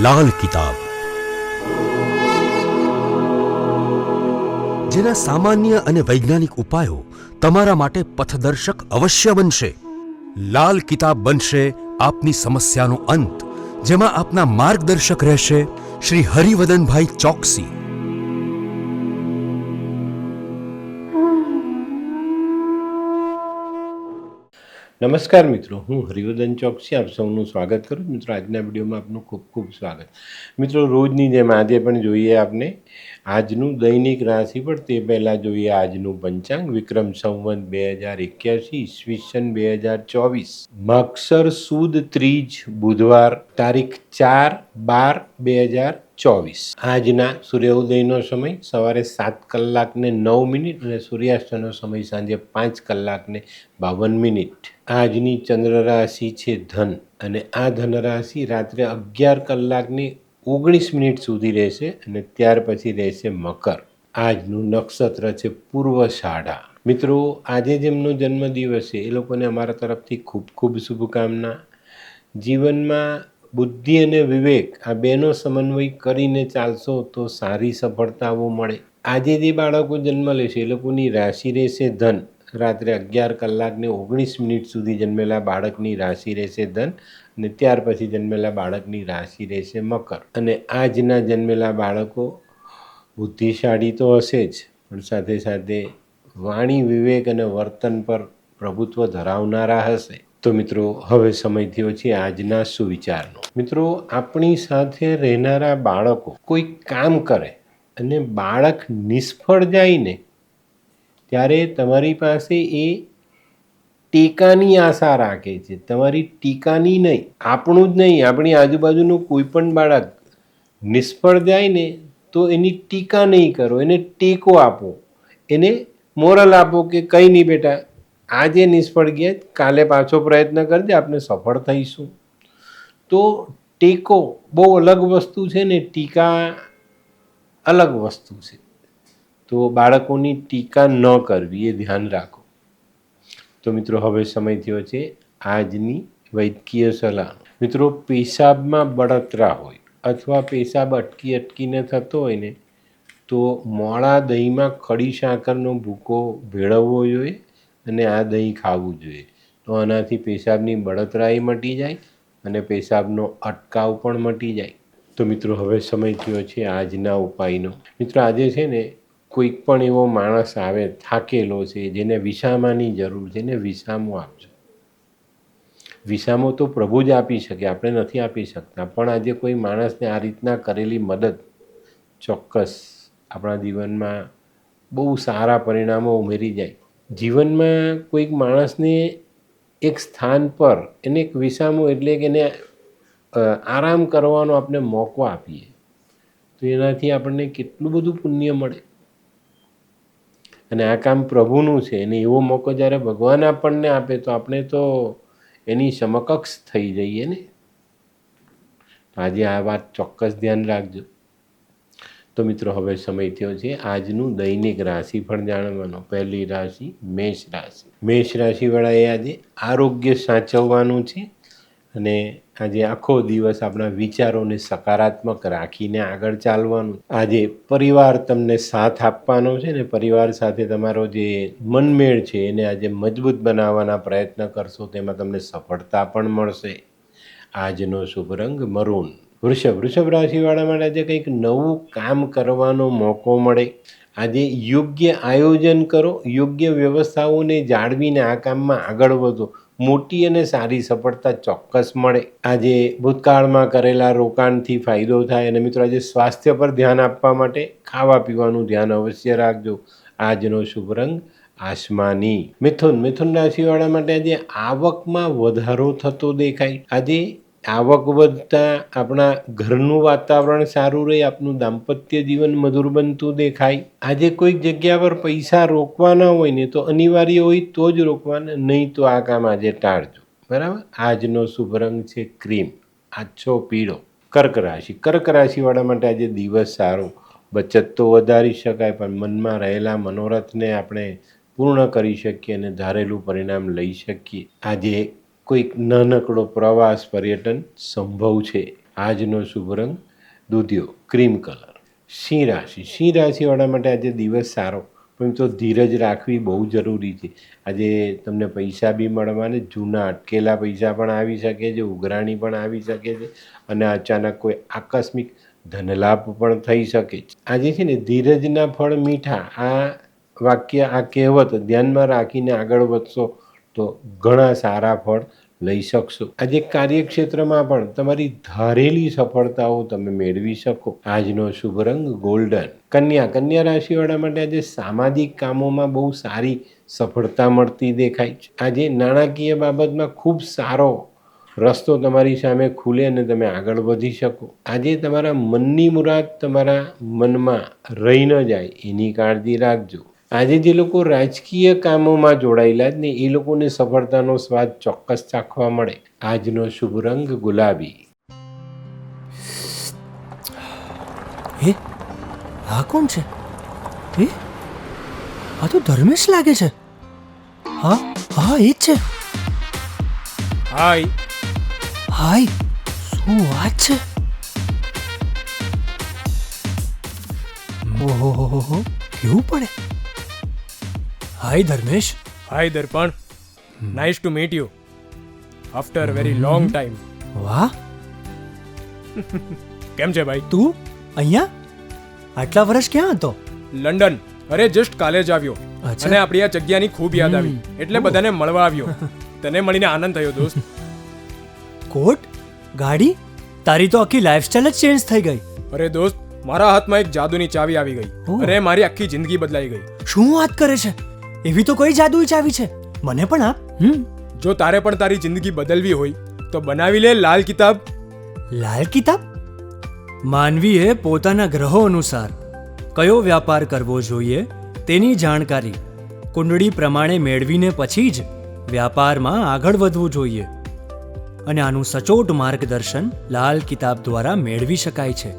લાલ કિતાબ, જેના સામાન્ય અને વૈજ્ઞાનિક ઉપાયો તમારા માટે પથદર્શક અવશ્ય બનશે. લાલ કિતાબ બનશે આપની સમસ્યાનો અંત, જેમાં આપના માર્ગદર્શક રહેશે શ્રી હરિવદનભાઈ ચોકસી. નમસ્કાર મિત્રો, હું હરિવર્ધન ચોકસી આપ સૌનું સ્વાગત કરું. મિત્રો, આજના વિડીયોમાં આપનું ખૂબ ખૂબ સ્વાગત. મિત્રો, રોજની જેમ આજે પણ જોઈએ આપને આજનું દૈનિક રાશિફળ. તે પહેલાં જોઈએ આજનું પંચાંગ. વિક્રમ સંવત 2081 ઈસવીસન 2024, મક્ષર સુદ ત્રીજ બુધવાર, તારીખ 4/12/2024. આજના સૂર્યોદયનો સમય સવારે 7:09 અને સૂર્યાસ્તનો સમય સાંજે 5:52. આજની ચંદ્ર રાશિ છે ધન, અને આ ધન રાશિ રાત્રે 11:19 સુધી રહેશે અને ત્યાર પછી રહેશે મકર. આજનું નક્ષત્ર છે પૂર્વષાઢા. મિત્રો, આજે જેમનો જન્મદિવસ છે એ લોકોને અમારા તરફથી ખૂબ ખૂબ શુભકામના. જીવનમાં બુદ્ધિ અને વિવેક આ બેનો સમન્વય કરીને ચાલશો તો સારી સફળતાઓ મળે. આજે જે બાળકો જન્મ લેશે એ લોકોની રાશિ રહેશે ધન. રાત્રે 11:19 સુધી જન્મેલા બાળકની રાશિ રહેશે ધન, અને ત્યાર પછી જન્મેલા બાળકની રાશિ રહેશે મકર. અને આજના જન્મેલા બાળકો બુદ્ધિશાળી તો હશે જ, પણ સાથે સાથે વાણી, વિવેક અને વર્તન પર પ્રભુત્વ ધરાવનારા હશે. તો મિત્રો, હવે સમય થયો છે આજના સુવિચારનો. મિત્રો, આપણી સાથે રહેનારા બાળકો કોઈ કામ કરે અને બાળક નિષ્ફળ જાય ને ત્યારે તમારી પાસે એ ટીકાની આશા રાખે છે. તમારી ટીકાની નહીં, આપણું જ નહીં, આપણી આજુબાજુનું કોઈ પણ બાળક નિષ્ફળ જાય ને તો એની ટીકા નહીં કરો, એને ટેકો આપો, એને મોરલ આપો કે કંઈ નહીં બેટા, આજે નિષ્ફળ ગયા, કાલે પાછો પ્રયત્ન કરજે, આપણે સફળ થઈશું. તો ટેકો બહુ અલગ વસ્તુ છે ને ટીકા અલગ વસ્તુ છે. તો બાળકોની ટીકા ન કરવી, એ ધ્યાન રાખો. તો મિત્રો, હવે સમય થયો છે આજની વૈદ્યકીય સલાહ. મિત્રો, પેશાબમાં બળતરા હોય અથવા પેશાબ અટકીને થતો હોય ને તો મોળા દહીંમાં ખડી સાકરનો ભૂકો ભેળવવો જોઈએ અને આ દહીં ખાવું જોઈએ. તો આનાથી પેશાબની બળતરાઈ મટી જાય અને પેશાબનો અટકાવ પણ મટી જાય. તો મિત્રો, હવે સમય થયો છે આજના ઉપાયનો. મિત્રો, આજે છે ને કોઈક પણ એવો માણસ આવે થાકેલો છે, જેને વિસામાની જરૂર છે, એને વિસામો આપજો. વિસામો તો પ્રભુ જ આપી શકે, આપણે નથી આપી શકતા, પણ આજે કોઈ માણસને આ રીતના કરેલી મદદ ચોક્કસ આપણા જીવનમાં બહુ સારા પરિણામો ઉમેરી જાય. જીવનમાં કોઈક માણસને એક સ્થાન પર એને એક વિસામો એટલે કે એને આરામ કરવાનો આપણે મોકો આપીએ તો એનાથી આપણને કેટલું બધું પુણ્ય મળે. અને આ કામ પ્રભુનું છે, અને એવો મોકો જ્યારે ભગવાન આપણને આપે તો આપણે તો એની સમકક્ષ થઈ જઈએ ને. આજે આ વાત ચોક્કસ ધ્યાન રાખજો. તો મિત્રો, હવે સમય થયો છે આજનું દૈનિક રાશિફળ જાણવાનો. પહેલી રાશિ મેષ રાશિ. મેષ રાશિવાળાએ આજે આરોગ્ય સાચવવાનું છે અને આજે આખો દિવસ આપણા વિચારોને સકારાત્મક રાખીને આગળ ચાલવાનું. આજે પરિવાર તમને સાથ આપવાનો છે ને પરિવાર સાથે તમારો જે મનમેળ છે એને આજે મજબૂત બનાવવાના પ્રયત્ન કરશો, તેમાં તમને સફળતા પણ મળશે. આજનો શુભ રંગ મરૂન. વૃષભ રાશિવાળા માટે આજે કંઈક નવું કામ કરવાનો મોકો મળે. આજે યોગ્ય આયોજન કરો, યોગ્ય વ્યવસ્થાઓને જાળવીને આ કામમાં આગળ વધો. મોટી અને સારી સફળતા ચોક્કસ મળે. આજે ભૂતકાળમાં કરેલા રોકાણથી ફાયદો થાય. અને મિત્રો, આજે સ્વાસ્થ્ય પર ધ્યાન આપવા માટે ખાવા પીવાનું ધ્યાન અવશ્ય રાખજો. આજનો શુભ રંગ આસમાની. મિથુન રાશિવાળા માટે આજે આવકમાં વધારો થતો દેખાય. આજે આવક વધતા આપણા ઘરનું વાતાવરણ સારું રહે, આપનું દાંપત્ય જીવન મધુર બનતું દેખાય. આજે કોઈક જગ્યા પર પૈસા રોકવાના હોય ને તો અનિવાર્ય હોય તો જ રોકવાના, નહીં તો આ કામ આજે ટાળજો. બરાબર. આજનો શુભ રંગ છે ક્રીમ, આછો પીળો. કર્ક રાશિવાળા માટે આજે દિવસ સારો. બચત તો વધારી શકાય, પણ મનમાં રહેલા મનોરથને આપણે પૂર્ણ કરી શકીએ અને ધારેલું પરિણામ લઈ શકીએ. આજે કોઈક નાનકડો પ્રવાસ પર્યટન સંભવ છે. આજનો શુભ રંગ દૂધિયો ક્રીમ કલર. સિંહ રાશિવાળા માટે આજે દિવસ સારો, પણ તો ધીરજ રાખવી બહુ જરૂરી છે. આજે તમને પૈસા બી મળવાને, જૂના અટકેલા પૈસા પણ આવી શકે છે, ઉઘરાણી પણ આવી શકે છે, અને અચાનક કોઈ આકસ્મિક ધનલાભ પણ થઈ શકે છે. આજે છે ને ધીરજના ફળ મીઠા, આ વાક્ય, આ કહેવત ધ્યાનમાં રાખીને આગળ વધશો તો ઘણા સારા ફળ લઈ શકશો. આજે કાર્યક્ષેત્રમાં પણ તમારી ધારેલી સફળતાઓ તમે મેળવી શકો. આજનો શુભ રંગ ગોલ્ડન. કન્યા રાશિવાળા માટે આજે સામાજિક કામોમાં બહુ સારી સફળતા મળતી દેખાય છે. આજે નાણાકીય બાબતમાં ખૂબ સારો રસ્તો તમારી સામે ખુલે અને તમે આગળ વધી શકો. આજે તમારા મનની મુરાદ તમારા મનમાં રહી ન જાય એની કાળજી રાખજો. આજે જે લોકો રાજકીય કામોમાં જોડાયેલા જ ને એ લોકોને સફળતાનો સ્વાદ ચોક્કસ ચાખવા મળે. આજનો શુભ રંગ ગુલાબી. હે, આ કોણ છે? હે, આ તો ધર્મેશ લાગે છે. હા હા, એ જ છે. હાય. હાય, શું વાત છે? ઓહો, કેવું પડે? Hi Dharmesh. Hi Darpan. Nice to meet you after very long time. વાહ, કેમ છે ભાઈ? તું અહીંયા આટલા વર્ષ ક્યાં હતો? લંડન. અરે જસ્ટ કાલે જ આવ્યો, અચ્છા. અને આપણી આ જગ્યાની ખૂબ યાદ આવી, એટલે બધાને મળવા આવ્યો. તને મળીને આનંદ થયો દોસ્ત. કોટ, ગાડી, તારી તો આખી લાઈફસ્ટાઈલ જ ચેન્જ થઈ ગઈ. અરે દોસ્ત, મારા હાથમાં એક જાદુની ચાવી આવી ગઈ, ઓહ. અને મારી આખી જિંદગી બદલાઈ ગઈ. શું વાત કરે છે? એવી તો કોઈ જાદુઈ ચાવી છે, મને પણ આપ. જો તારે પણ તારી જિંદગી બદલવી હોય તો બનાવી લે લાલ કિતાબ. લાલ કિતાબ? માનવીએ પોતાના ગ્રહો અનુસાર કયો વ્યાપાર કરવો જોઈએ તેની જાણકારી કુંડળી પ્રમાણે મેળવીને પછી જ વ્યાપારમાં આગળ વધવું જોઈએ, અને આનું સચોટ માર્ગદર્શન લાલ કિતાબ દ્વારા મેળવી શકાય છે.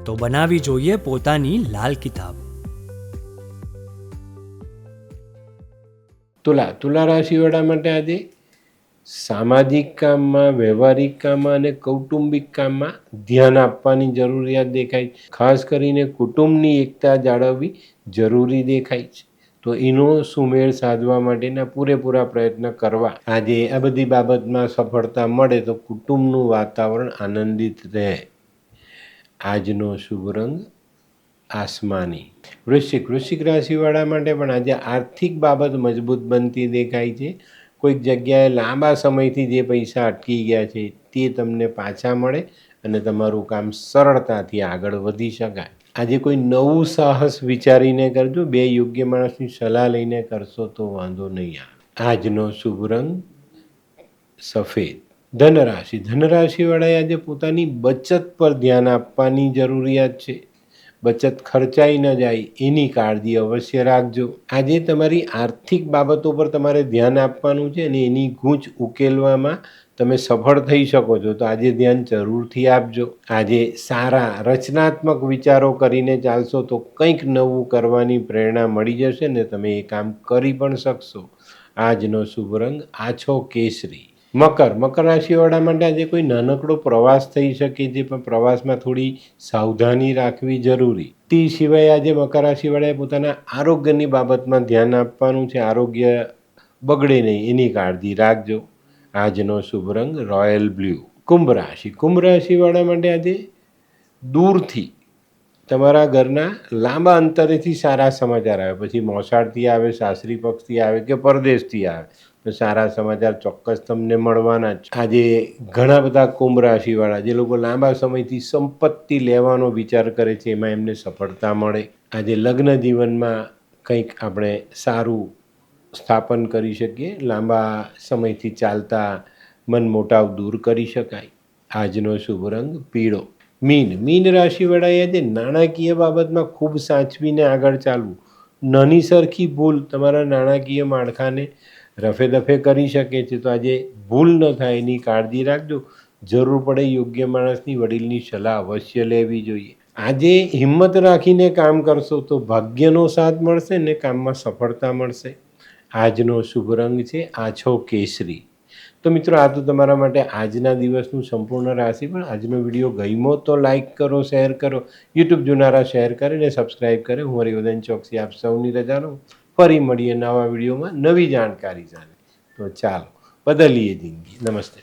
તો બનાવી જોઈએ પોતાની લાલ કિતાબ. તુલા રાશિવાળા માટે આજે સામાજિક કામમાં, વ્યવહારિક કામમાં અને કૌટુંબિક કામમાં ધ્યાન આપવાની જરૂરિયાત દેખાય છે. ખાસ કરીને કુટુંબની એકતા જાળવવી જરૂરી દેખાય છે. તો એનો સુમેળ સાધવા માટેના પૂરેપૂરા પ્રયત્ન કરવા. આજે આ બધી બાબતમાં સફળતા મળે તો કુટુંબનું વાતાવરણ આનંદિત રહે. આજનો શુભ રંગ આસમાની. વૃશ્ચિક રાશિવાળા માટે પણ આજે આર્થિક બાબત મજબૂત બનતી દેખાય છે. કોઈક જગ્યાએ લાંબા સમયથી જે પૈસા અટકી ગયા છે તે તમને પાછા મળે અને તમારું કામ સરળતાથી આગળ વધી શકાય. આજે કોઈ નવું સાહસ વિચારીને કરજો. બે યોગ્ય માણસની સલાહ લઈને કરશો તો વાંધો નહીં આવે. આજનો શુભ રંગ સફેદ. ધનરાશિવાળાએ આજે પોતાની બચત પર ધ્યાન આપવાની જરૂરિયાત છે. બચત ખર્ચાઈ ન જાય એની કાળજી અવશ્ય રાખજો. આજે તમારી આર્થિક બાબતો પર તમારે ધ્યાન આપવાનું છે અને એની ગૂંચ ઉકેલવામાં તમે સફળ થઈ શકો છો. તો આજે ધ્યાન જરૂરથી આપજો. આજે સારા રચનાત્મક વિચારો કરીને ચાલશો તો કંઈક નવું કરવાની પ્રેરણા મળી જશે ને તમે એ કામ કરી પણ શકશો. આજનો શુભ રંગ આછો કેસરી. મકર રાશિવાળા માટે આજે કોઈ નાનકડો પ્રવાસ થઈ શકે છે, પણ પ્રવાસમાં થોડી સાવધાની રાખવી જરૂરી. તે સિવાય આજે મકર રાશિવાળાએ પોતાના આરોગ્યની બાબતમાં ધ્યાન આપવાનું છે. આરોગ્ય બગડે નહીં એની કાળજી રાખજો. આજનો શુભ રંગ રોયલ બ્લુ. કુંભ રાશિવાળા માટે આજે દૂરથી તમારા ઘરના લાંબા અંતરેથી સારા સમાચાર આવે, પછી મોસાળથી આવે, સાસરી પક્ષથી આવે કે પરદેશથી આવે, તો સારા સમાચાર ચોક્કસ તમને મળવાના જ. આજે ઘણા બધા કુંભ રાશિવાળા જે લોકો લાંબા સમયથી સંપત્તિ લેવાનો વિચાર કરે છે એમાં એમને સફળતા મળે. આજે લગ્ન જીવનમાં કંઈક આપણે સારું સ્થાપન કરી શકીએ. લાંબા સમયથી ચાલતા મનમોટાવ દૂર કરી શકાય. આજનો શુભ રંગ પીળો. મીન રાશિવાળાએ આજે નાણાકીય બાબતમાં ખૂબ સાચવીને આગળ ચાલવું. નાની સરખી ભૂલ તમારા નાણાકીય માળખાને રફે દફે કરી શકે છે. તો આજે ભૂલ ન થાય એની કાળજી રાખજો. જરૂર પડે યોગ્ય માણસની, વડીલની સલાહ અવશ્ય લેવી જોઈએ. આજે હિંમત રાખીને કામ કરશો તો ભાગ્યનો સાથ મળશે ને કામમાં સફળતા મળશે. આજનો શુભ રંગ છે આછો કેસરી. તો મિત્રો આ તો તમારા માટે આજના દિવસનું સંપૂર્ણ રાશિ, પણ આજનો વિડીયો ગમ્યો તો લાઈક કરો, શેર કરો, યુટ્યુબ જોનારા શેર કરીને સબસ્ક્રાઈબ કરે. હું હરિવર્ધન ચોકસી આપ સૌની રજા લઉં. ફરી મળીએ નવા વિડીયોમાં નવી જાણકારી સાથે. તો ચાલો બદલીએ જિંદગી. નમસ્તે.